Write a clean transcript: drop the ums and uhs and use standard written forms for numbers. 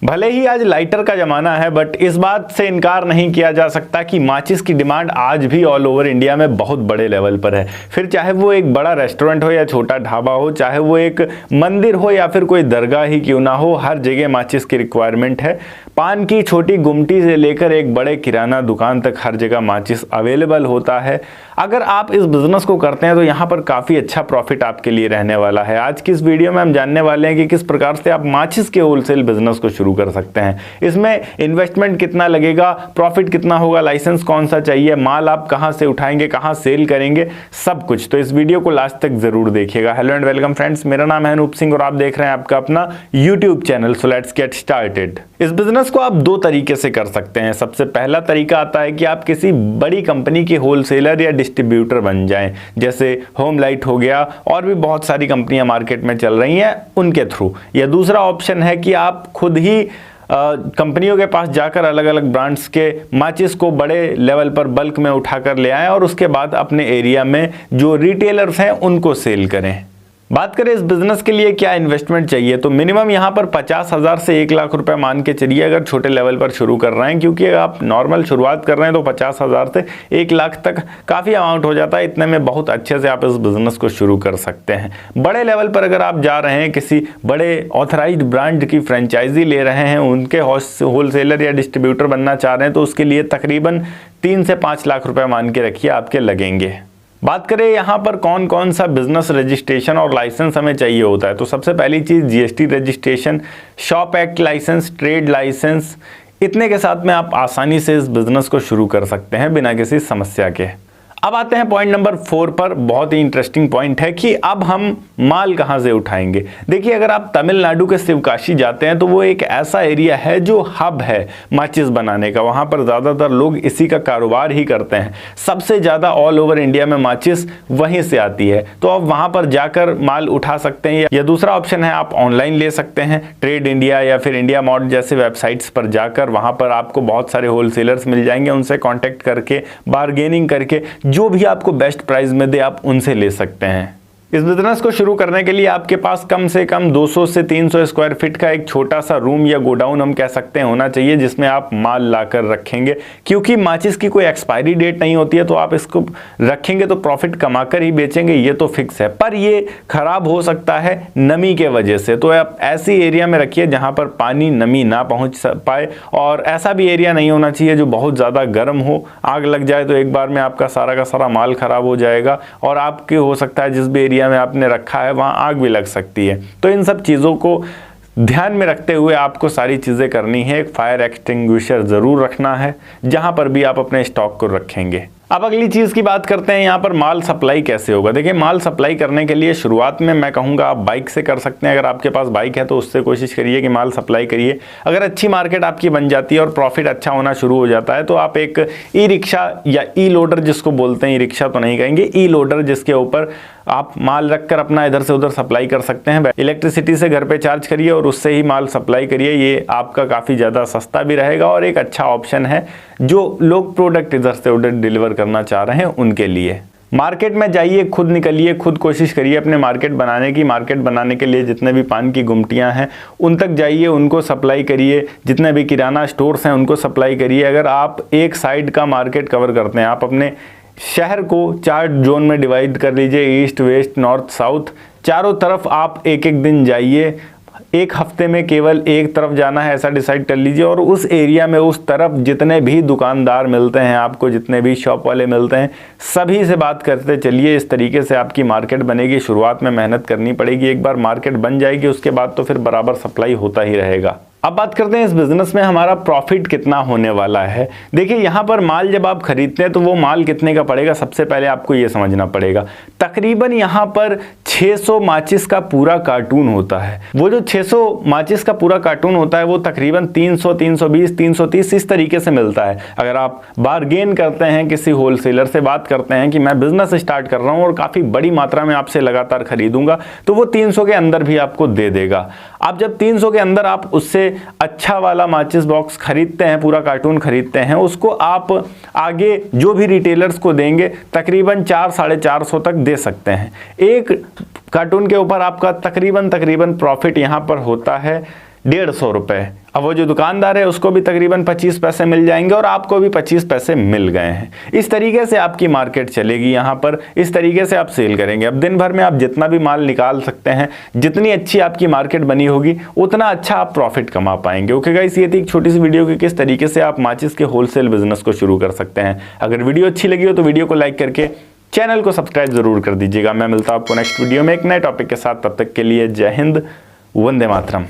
भले ही आज लाइटर का जमाना है, बट इस बात से इनकार नहीं किया जा सकता कि माचिस की डिमांड आज भी ऑल ओवर इंडिया में बहुत बड़े लेवल पर है। फिर चाहे वो एक बड़ा रेस्टोरेंट हो या छोटा ढाबा हो, चाहे वो एक मंदिर हो या फिर कोई दरगाह ही क्यों ना हो, हर जगह माचिस की रिक्वायरमेंट है। पान की छोटी गुमटी से लेकर एक बड़े किराना दुकान तक हर जगह माचिस अवेलेबल होता है। अगर आप इस बिजनेस को करते हैं तो यहाँ पर काफ़ी अच्छा प्रॉफिट आपके लिए रहने वाला है। आज की इस वीडियो में हम जानने वाले हैं कि किस प्रकार से आप माचिस के होलसेल बिजनेस को शुरू कर सकते हैं। इसमें इन्वेस्टमेंट कितना लगेगा, प्रॉफिट कितना होगा, लाइसेंस कौन सा चाहिए, माल आप कहां से उठाएंगे, कहां सेल करेंगे, सब कुछ। तो इस वीडियो को लास्ट तक जरूर देखिएगा। हेलो एंड वेलकम फ्रेंड्स, मेरा नाम है अनूप सिंह और आप देख रहे हैं आपका अपना YouTube channel. So let's get started. इस बिजनेस को आप दो तरीके से कर सकते हैं। सबसे पहला तरीका आता है कि आप किसी बड़ी कंपनी के होलसेलर या डिस्ट्रीब्यूटर बन जाएं, जैसे होम लाइट हो गया, और भी बहुत सारी कंपनियां मार्केट में चल रही हैं, उनके थ्रू। या दूसरा ऑप्शन है कि आप खुद ही कंपनियों के पास जाकर अलग अलग ब्रांड्स के माचिस को बड़े लेवल पर बल्क में उठाकर ले आएं और उसके बाद अपने एरिया में जो रिटेलर्स हैं उनको सेल करें। बात करें इस बिजनेस के लिए क्या इन्वेस्टमेंट चाहिए, तो मिनिमम यहाँ पर 50,000 से 1 लाख रुपए मान के चलिए अगर छोटे लेवल पर शुरू कर रहे हैं, क्योंकि अगर आप नॉर्मल शुरुआत कर रहे हैं तो 50,000 से 1 लाख तक काफ़ी अमाउंट हो जाता है। इतने में बहुत अच्छे से आप इस बिजनेस को शुरू कर सकते हैं। बड़े लेवल पर अगर आप जा रहे हैं, किसी बड़े ऑथराइज्ड ब्रांड की फ्रेंचाइजी ले रहे हैं, उनके होलसेलर या डिस्ट्रीब्यूटर बनना चाह रहे हैं, तो उसके लिए तकरीबन 3 से 5 लाख रुपए मान के रखिए आपके लगेंगे। बात करें यहाँ पर कौन कौन सा बिजनेस रजिस्ट्रेशन और लाइसेंस हमें चाहिए होता है, तो सबसे पहली चीज़ GST registration, shop act licence, trade licence. इतने के साथ में आप आसानी से इस बिजनेस को शुरू कर सकते हैं बिना किसी समस्या के। अब आते हैं पॉइंट नंबर 4 पर। बहुत ही इंटरेस्टिंग पॉइंट है कि अब हम माल कहां से उठाएंगे। देखिए, अगर आप तमिलनाडु के शिवकाशी जाते हैं तो वो एक ऐसा एरिया है जो हब है माचिस बनाने का। वहां पर ज़्यादातर लोग इसी का कारोबार ही करते हैं। सबसे ज़्यादा ऑल ओवर इंडिया में माचिस वहीं से आती है, तो आप वहां पर जाकर माल उठा सकते हैं। या दूसरा ऑप्शन है, आप ऑनलाइन ले सकते हैं, ट्रेड इंडिया या फिर इंडिया मार्ट जैसे वेबसाइट्स पर जाकर। वहां पर आपको बहुत सारे होलसेलर्स मिल जाएंगे, उनसे कॉन्टेक्ट करके, बार्गेनिंग करके जो भी आपको बेस्ट प्राइस में दे आप उनसे ले सकते हैं। इस बिजनेस को शुरू करने के लिए आपके पास कम से कम 200 से 300 स्क्वायर फीट का एक छोटा सा रूम या गोडाउन हम कह सकते हैं होना चाहिए, जिसमें आप माल लाकर रखेंगे। क्योंकि माचिस की कोई एक्सपायरी डेट नहीं होती है, तो आप इसको रखेंगे तो प्रॉफिट कमाकर ही बेचेंगे, ये तो फिक्स है। पर ये खराब हो सकता है नमी के वजह से, तो आप ऐसी एरिया में रखिए जहाँ पर पानी नमी ना पहुँच पाए, और ऐसा भी एरिया नहीं होना चाहिए जो बहुत ज़्यादा गर्म हो। आग लग जाए तो एक बार में आपका सारा का सारा माल खराब हो जाएगा, और आपके हो सकता है जिस भी एरिया में आपने रखा है वहां आग भी लग सकती है। तो इन सब चीजों को ध्यान में रखते हुए आपको सारी चीजें करनी है। एक फायर एक्सटिंग्विशर जरूर रखना है जहां पर भी आप अपने स्टॉक को रखेंगे। अब अगली चीज़ की बात करते हैं, यहाँ पर माल सप्लाई कैसे होगा। देखिए, माल सप्लाई करने के लिए शुरुआत में मैं कहूँगा आप बाइक से कर सकते हैं। अगर आपके पास बाइक है तो उससे कोशिश करिए कि माल सप्लाई करिए। अगर अच्छी मार्केट आपकी बन जाती है और प्रॉफिट अच्छा होना शुरू हो जाता है तो आप एक ई रिक्शा या ई लोडर जिसको बोलते हैं, ई रिक्शा तो नहीं कहेंगे, ई लोडर, जिसके ऊपर आप माल रखकर अपना इधर से उधर सप्लाई कर सकते हैं। इलेक्ट्रिसिटी से घर पे चार्ज करिए और उससे ही माल सप्लाई करिए। ये आपका काफ़ी ज़्यादा सस्ता भी रहेगा और एक अच्छा ऑप्शन है जो लोग प्रोडक्ट इधर से उधर डिलीवर करना चाह रहे हैं उनके लिए। मार्केट में जाइए, खुद निकलिए, खुद कोशिश करिए अपने मार्केट बनाने की। मार्केट बनाने के लिए जितने भी पान की गुमटियां हैं उन तक जाइए, उनको सप्लाई करिए। जितने भी किराना स्टोर्स हैं उनको सप्लाई करिए। अगर आप एक साइड का मार्केट कवर करते हैं, आप अपने शहर को 4 जोन में डिवाइड कर लीजिए, ईस्ट, वेस्ट, नॉर्थ, साउथ, चारों तरफ आप एक एक दिन जाइए। एक हफ्ते में केवल एक तरफ जाना है ऐसा डिसाइड कर लीजिए, और उस एरिया में उस तरफ जितने भी दुकानदार मिलते हैं आपको, जितने भी शॉप वाले मिलते हैं, सभी से बात करते चलिए। इस तरीके से आपकी मार्केट बनेगी। शुरुआत में मेहनत करनी पड़ेगी, एक बार मार्केट बन जाएगी उसके बाद तो फिर बराबर सप्लाई होता ही रहेगा। अब बात करते हैं इस बिजनेस में हमारा प्रॉफिट कितना होने वाला है। देखिए, यहाँ पर माल जब आप खरीदते हैं तो वो माल कितने का पड़ेगा, सबसे पहले आपको ये समझना पड़ेगा। तकरीबन यहाँ पर 600 माचिस का पूरा कार्टून होता है। वो जो 600 माचिस का पूरा कार्टून होता है वो तकरीबन 300, 320, 330 इस तरीके से मिलता है। अगर आप बार्गेन करते हैं, किसी होलसेलर से बात करते हैं कि मैं बिजनेस स्टार्ट कर रहा हूँ और काफ़ी बड़ी मात्रा में आपसे लगातार खरीदूंगा, तो वो 300 के अंदर भी आपको दे देगा। आप जब 300 के अंदर आप उससे अच्छा वाला माचिस बॉक्स खरीदते हैं, पूरा कार्टून खरीदते हैं, उसको आप आगे जो भी रिटेलर्स को देंगे तकरीबन 400-450 तक दे सकते हैं। एक कार्टून के ऊपर आपका तकरीबन प्रॉफिट यहाँ पर होता है 150 रुपये। अब वो जो दुकानदार है उसको भी तकरीबन 25 पैसे मिल जाएंगे और आपको भी 25 पैसे मिल गए हैं। इस तरीके से आपकी मार्केट चलेगी यहाँ पर, इस तरीके से आप सेल करेंगे। अब दिन भर में आप जितना भी माल निकाल सकते हैं, जितनी अच्छी आपकी मार्केट बनी होगी उतना अच्छा आप प्रॉफिट कमा पाएंगे। ओके गाइस, ये थी एक छोटी सी वीडियो कि किस तरीके से आप माचिस के होलसेल बिजनेस को शुरू कर सकते हैं। अगर वीडियो अच्छी लगी हो तो वीडियो को लाइक करके चैनल को सब्सक्राइब जरूर कर दीजिएगा। मैं मिलता हूं आपको नेक्स्ट वीडियो में एक नए टॉपिक के साथ। तब तक के लिए जय हिंद, वंदे मातरम।